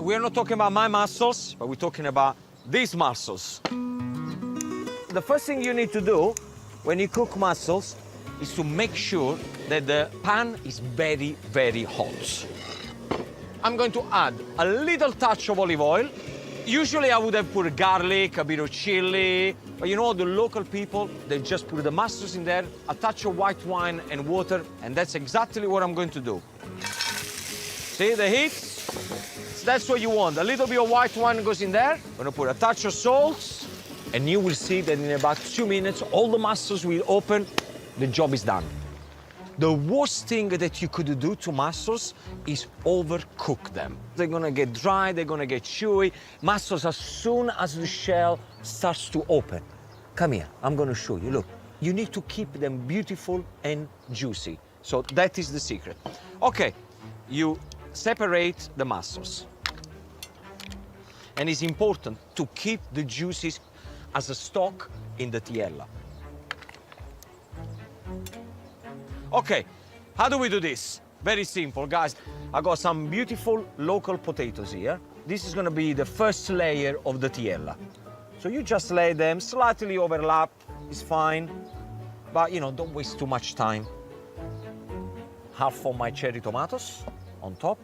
we're not talking about my mussels, but we're talking about these mussels. The first thing you need to do when you cook mussels is to make sure that the pan is very, very hot. I'm going to add a little touch of olive oil. Usually I would have put garlic, a bit of chili, but you know, the local people, they just put the mussels in there, a touch of white wine and water, and that's exactly what I'm going to do. See the heat? That's what you want. A little bit of white wine goes in there. I'm gonna put a touch of salt, and you will see that in about 2 minutes, all the mussels will open, the job is done. The worst thing that you could do to mussels is overcook them. They're gonna get dry, they're gonna get chewy. Mussels, as soon as the shell starts to open. Come here, I'm gonna show you, look. You need to keep them beautiful and juicy. So that is the secret. Okay, you separate the mussels. And it's important to keep the juices as a stock in the tiella. Okay, how do we do this? Very simple, guys. I got some beautiful local potatoes here. This is gonna be the first layer of the tiella. So you just lay them, slightly overlap, it's fine. But, you know, don't waste too much time. Half of my cherry tomatoes on top.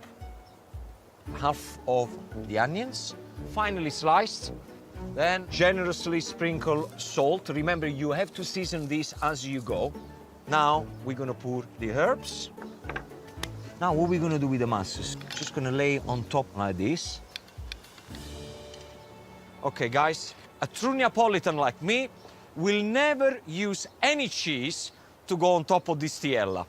Half of the onions, finely sliced. Then generously sprinkle salt. Remember, you have to season this as you go. Now we're gonna put the herbs. Now what we're gonna do with the mussels? Just gonna lay on top like this. Okay, guys, a true Neapolitan like me will never use any cheese to go on top of this tiella.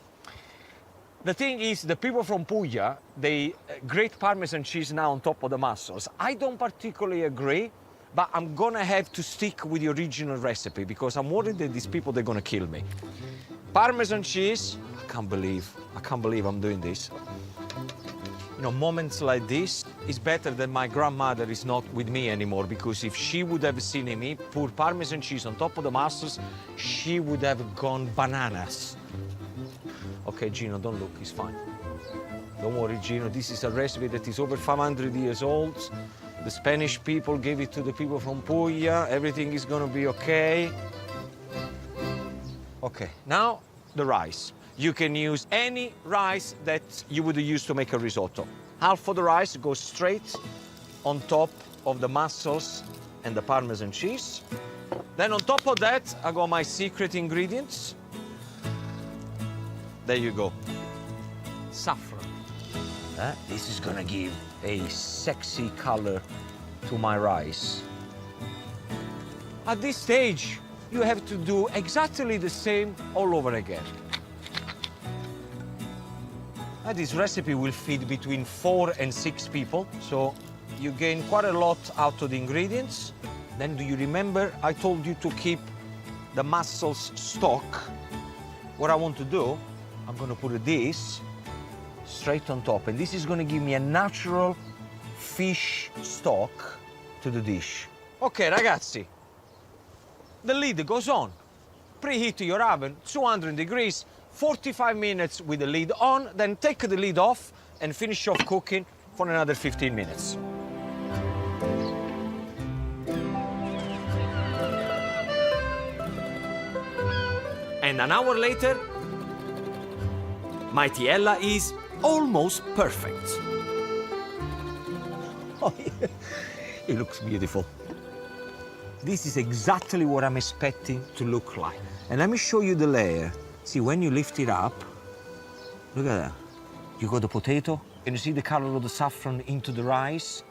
The thing is, the people from Puglia, they grate Parmesan cheese now on top of the mussels. I don't particularly agree, but I'm gonna have to stick with the original recipe because I'm worried that these people, they're gonna kill me. Parmesan cheese, I can't believe I'm doing this. You know, moments like this, it's better that my grandmother is not with me anymore, because if she would have seen me pour Parmesan cheese on top of the mussels, she would have gone bananas. Okay, Gino, don't look, it's fine. Don't worry, Gino, this is a recipe that is over 500 years old. The Spanish people gave it to the people from Puglia. Everything is gonna be okay. Okay, now the rice. You can use any rice that you would use to make a risotto. Half of the rice goes straight on top of the mussels and the Parmesan cheese. Then on top of that, I got my secret ingredients. There you go. Saffron. This is gonna give a sexy color to my rice. At this stage, you have to do exactly the same all over again. This recipe will feed between 4 and 6 people, so you gain quite a lot out of the ingredients. Then do you remember I told you to keep the mussels stock? What I want to do, I'm gonna put this straight on top, and this is gonna give me a natural fish stock to the dish. Okay, ragazzi, the lid goes on. Preheat your oven, 200 degrees, 45 minutes with the lid on, then take the lid off and finish off cooking for another 15 minutes. And an hour later, my tiella is almost perfect. Oh, yeah. It looks beautiful. This is exactly what I'm expecting to look like. And let me show you the layer. See, when you lift it up, look at that. You got the potato, and you see the color of the saffron into the rice.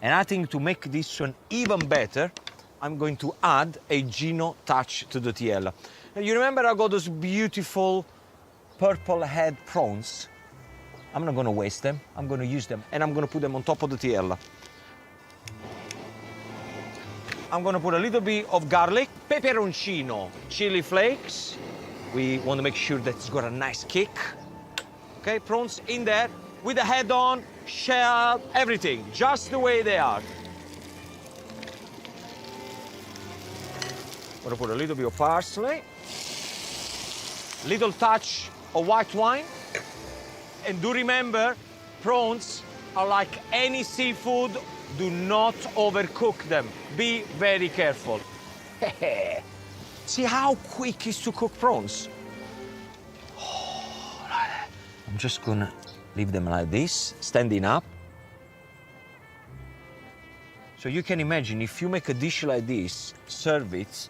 And I think to make this one even better, I'm going to add a Gino touch to the tiella. Now, you remember I got those beautiful purple head prawns? I'm not gonna waste them. I'm gonna use them, and I'm gonna put them on top of the tiella. I'm gonna put a little bit of garlic, peperoncino, chili flakes. We want to make sure that it's got a nice kick. Okay, prawns in there with the head on, shell, everything, just the way they are. I'm gonna put a little bit of parsley, little touch of white wine. And do remember, prawns, are like any seafood. Do not overcook them. Be very careful. See how quick it is to cook prawns? I'm just gonna leave them like this, standing up. So you can imagine if you make a dish like this, serve it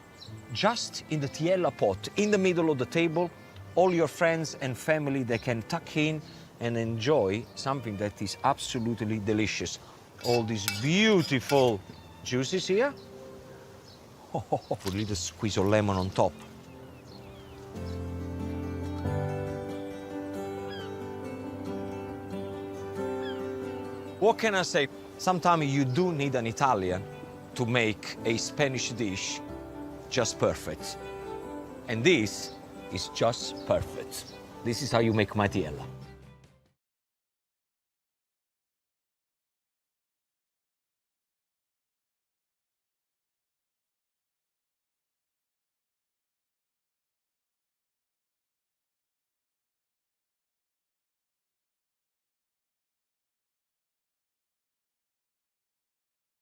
just in the tiella pot, in the middle of the table, all your friends and family, they can tuck in and enjoy something that is absolutely delicious. All these beautiful juices here. Put a little squeeze of lemon on top. What can I say? Sometimes you do need an Italian to make a Spanish dish just perfect. And this is just perfect. This is how you make my tiella.